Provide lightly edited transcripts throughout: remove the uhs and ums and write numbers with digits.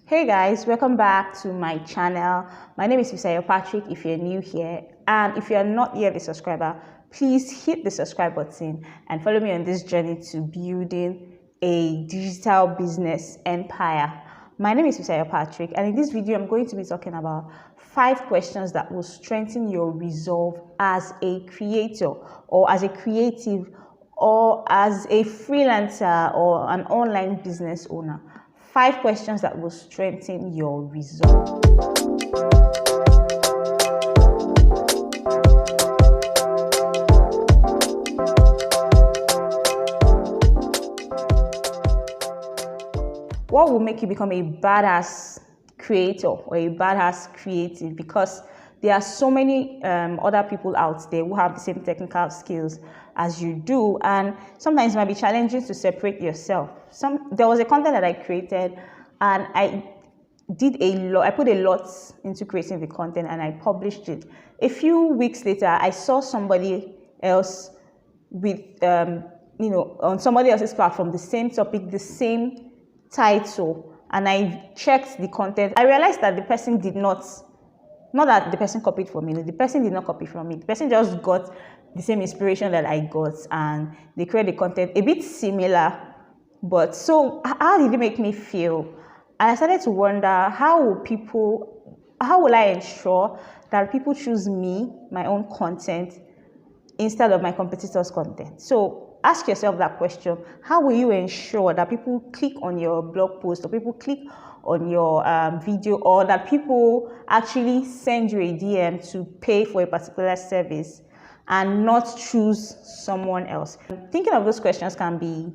Hey guys, welcome back to my channel. My name is Fisayo Patrick if you're new here, and if you're not yet a subscriber, please hit the subscribe button and follow me on this journey to building a digital business empire. My name is Fisayo Patrick, and in this video I'm going to be talking about 5 questions that will strengthen your resolve as a creator or as a creative or as a freelancer or an online business owner. 5 questions that will strengthen your resolve. What will make you become a badass creator or a badass creative? Because there are so many other people out there who have the same technical skills as you do, and sometimes it might be challenging to separate yourself. There was a content that I created, and I put a lot into creating the content, and I published it. A few weeks later, I saw somebody else with on somebody else's platform, the same topic, the same title, and I checked the content. I realized that the person did not that the person copied from me. The person did not copy from me. The person just got the same inspiration that I got, and they created the content a bit similar. But so how did it make me feel? And I started to wonder, how will I ensure that people choose me, my own content, instead of my competitors' content? So ask yourself that question. How will you ensure that people click on your blog post, or people click on your video, or that people actually send you a DM to pay for a particular service and not choose someone else? Thinking of those questions can be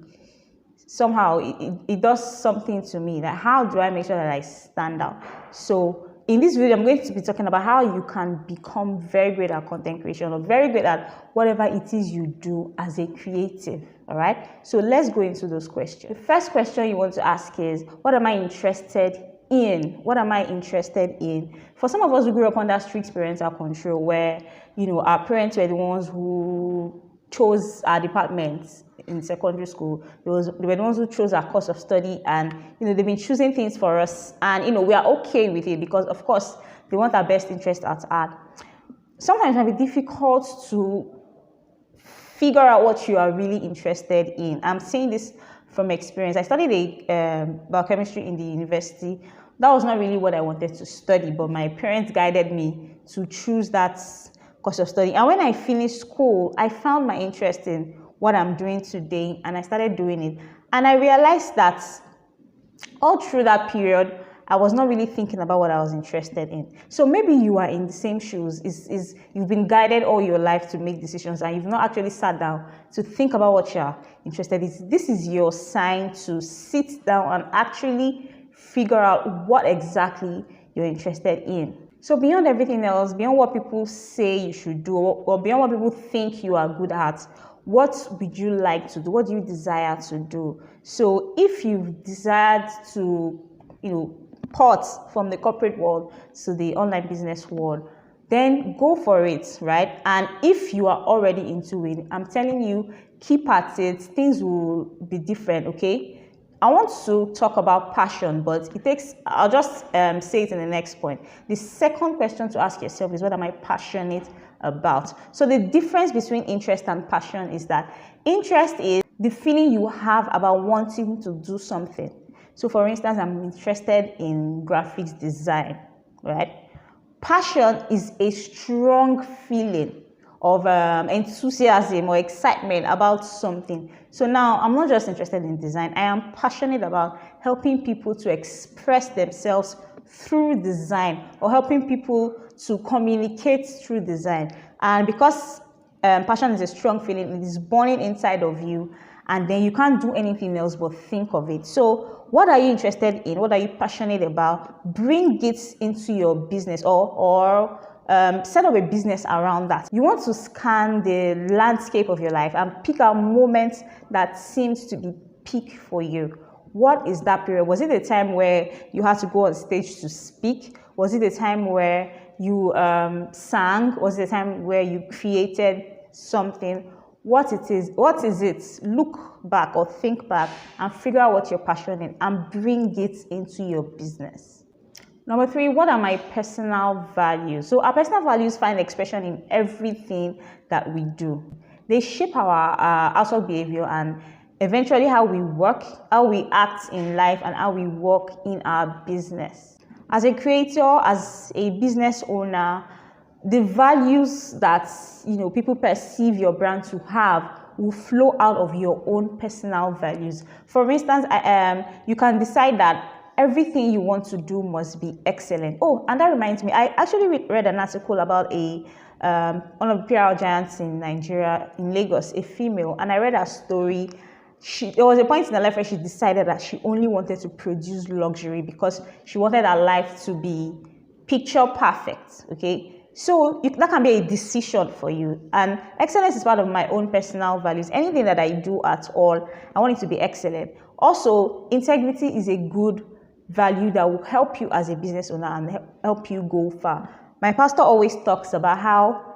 somehow, it does something to me. That how do I make sure that I stand out? So in this video, I'm going to be talking about how you can become very great at content creation, or very great at whatever it is you do as a creative. All right. So let's go into those questions. The first question you want to ask is, what am I interested in? What am I interested in? For some of us who grew up under strict parental control, where our parents were the ones who chose our departments in secondary school. They were the ones who chose our course of study, and they've been choosing things for us, and we are okay with it because, of course, they want our best interest at heart. Sometimes it might be difficult to figure out what you are really interested in. I'm saying this from experience. I studied biochemistry in the university. That was not really what I wanted to study, but my parents guided me to choose that course of study. And when I finished school, I found my interest in what I'm doing today, and I started doing it. And I realized that all through that period, I was not really thinking about what I was interested in. So maybe you are in the same shoes. You've been guided all your life to make decisions, and you've not actually sat down to think about what you're interested in. This is your sign to sit down and actually figure out what exactly you're interested in. So beyond everything else, beyond what people say you should do, or beyond what people think you are good at, what would you like to do? What do you desire to do? So if you've desired to, port from the corporate world to the online business world, then go for it, right? And if you are already into it, I'm telling you, keep at it. Things will be different, okay? I want to talk about passion, but I'll just say it in the next point. The second question to ask yourself is, what am I passionate about? So the difference between interest and passion is that interest is the feeling you have about wanting to do something. So for instance, I'm interested in graphics design, right? Passion is a strong feeling of enthusiasm or excitement about something. So now I'm not just interested in design. I am passionate about helping people to express themselves through design, or helping people to communicate through design. And because passion is a strong feeling, it is burning inside of you, and then you can't do anything else but think of it. So what are you interested in? What are you passionate about? Bring it into your business, or set up a business around that. You want to scan the landscape of your life and pick out moments that seems to be peak for you. What is that period? Was it a time where you had to go on stage to speak? Was it a time where you sang? Was it a time where you created something? what is it? Look back or think back and figure out what you're passionate in and bring it into your business. Number 3, what are my personal values? So our personal values find expression in everything that we do. They shape our outward behavior and eventually how we work, how we act in life, and how we work in our business. As a creator, as a business owner, the values that people perceive your brand to have will flow out of your own personal values. For instance, you can decide that everything you want to do must be excellent. Oh, and that reminds me, I actually read an article about one of the PR giants in Nigeria, in Lagos, a female, and I read her story. There was a point in her life where she decided that she only wanted to produce luxury because she wanted her life to be picture perfect. Okay. So that can be a decision for you. And excellence is part of my own personal values. Anything that I do at all, I want it to be excellent. Also, integrity is a good value that will help you as a business owner and help you go far. My pastor always talks about how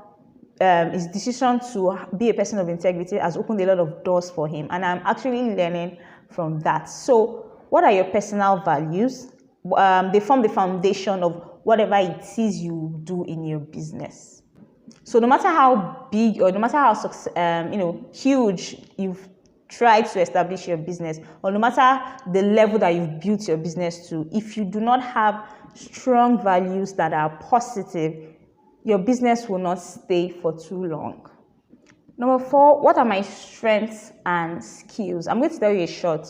his decision to be a person of integrity has opened a lot of doors for him. And I'm actually learning from that. So what are your personal values? They form the foundation of whatever it is you do in your business. So no matter how big or no matter how huge you've tried to establish your business, or no matter the level that you've built your business to, if you do not have strong values that are positive, your business will not stay for too long. Number 4, what are my strengths and skills? I'm going to tell you a short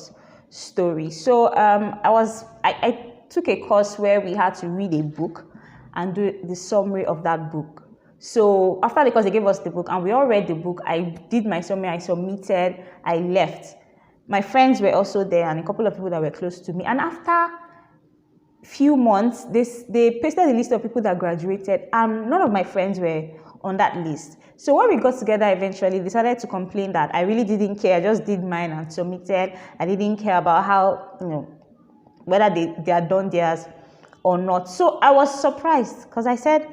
story. So I took a course where we had to read a book and do the summary of that book. So after the course, they gave us the book and we all read the book. I did my summary, I submitted, I left. My friends were also there and a couple of people that were close to me. And after few months, they pasted a list of people that graduated and none of my friends were on that list. So when we got together eventually, they decided to complain that I really didn't care. I just did mine and submitted. I didn't care about how, whether they had done theirs or not. So I was surprised because I said,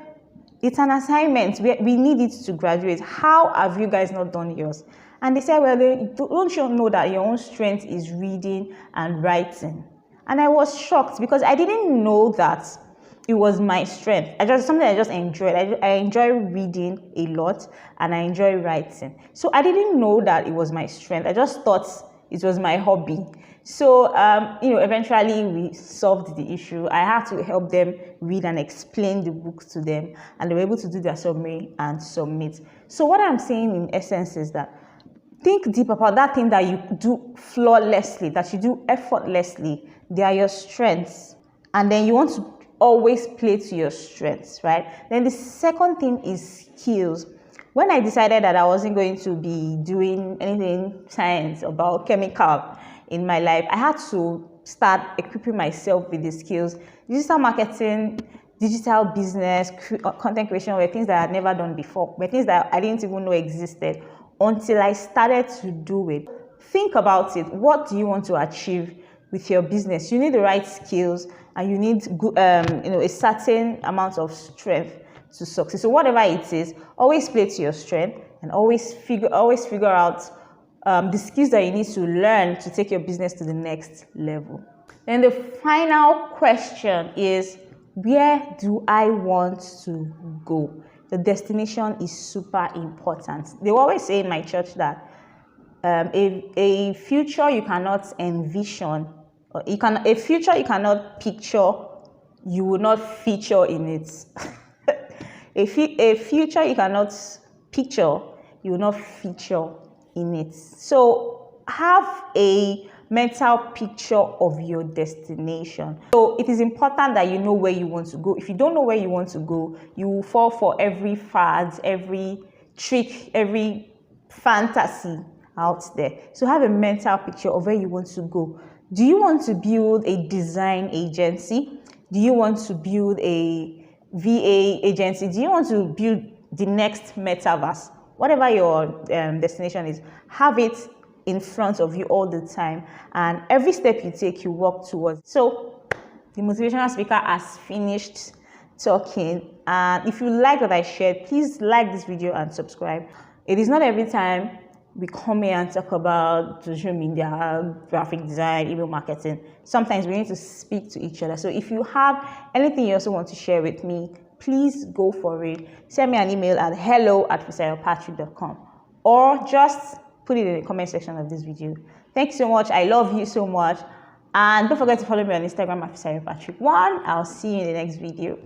it's an assignment. We need it to graduate. How have you guys not done yours? And they said, well, don't you know that your own strength is reading and writing? And I was shocked because I didn't know that it was my strength. Something I just enjoyed. I enjoy reading a lot and I enjoy writing. So I didn't know that it was my strength. I just thought it was my hobby. So, eventually we solved the issue. I had to help them read and explain the books to them, and they were able to do their summary and submit. So what I'm saying in essence is that think deep about that thing that you do flawlessly, that you do effortlessly. They are your strengths. And then you want to always play to your strengths, right? Then the second thing is skills. When I decided that I wasn't going to be doing anything science or biochemical in my life, I had to start equipping myself with the skills. Digital marketing, digital business, content creation were things that I had never done before, were things that I didn't even know existed until I started to do it. Think about it. What do you want to achieve with your business? You need the right skills and you need a certain amount of strength to succeed. So whatever it is, always play to your strength and always figure out the skills that you need to learn to take your business to the next level. Then the final question is, where do I want to go? The destination is super important. They always say in my church that a future you cannot envision, a future you cannot picture, you will not feature in it. A future you cannot picture, you will not feature in it. So have a mental picture of your destination. So it is important that you know where you want to go. If you don't know where you want to go, you will fall for every fad, every trick, every fantasy out there. So have a mental picture of where you want to go. Do you want to build a design agency? Do you want to build a VA agency? Do you want to build the next metaverse? Whatever your destination is, have it in front of you all the time, and every step you take, you walk towards. So the motivational speaker has finished talking, and if you like what I shared, please like this video and subscribe. It is not every time we come here and talk about social media, graphic design, email marketing. Sometimes we need to speak to each other. So if you have anything you also want to share with me, please go for it. Send me an email at hello@freelancerpatrick.com or just put it in the comment section of this video. Thank you so much. I love you so much. And don't forget to follow me on Instagram at freelancerpatrick1. I'll see you in the next video.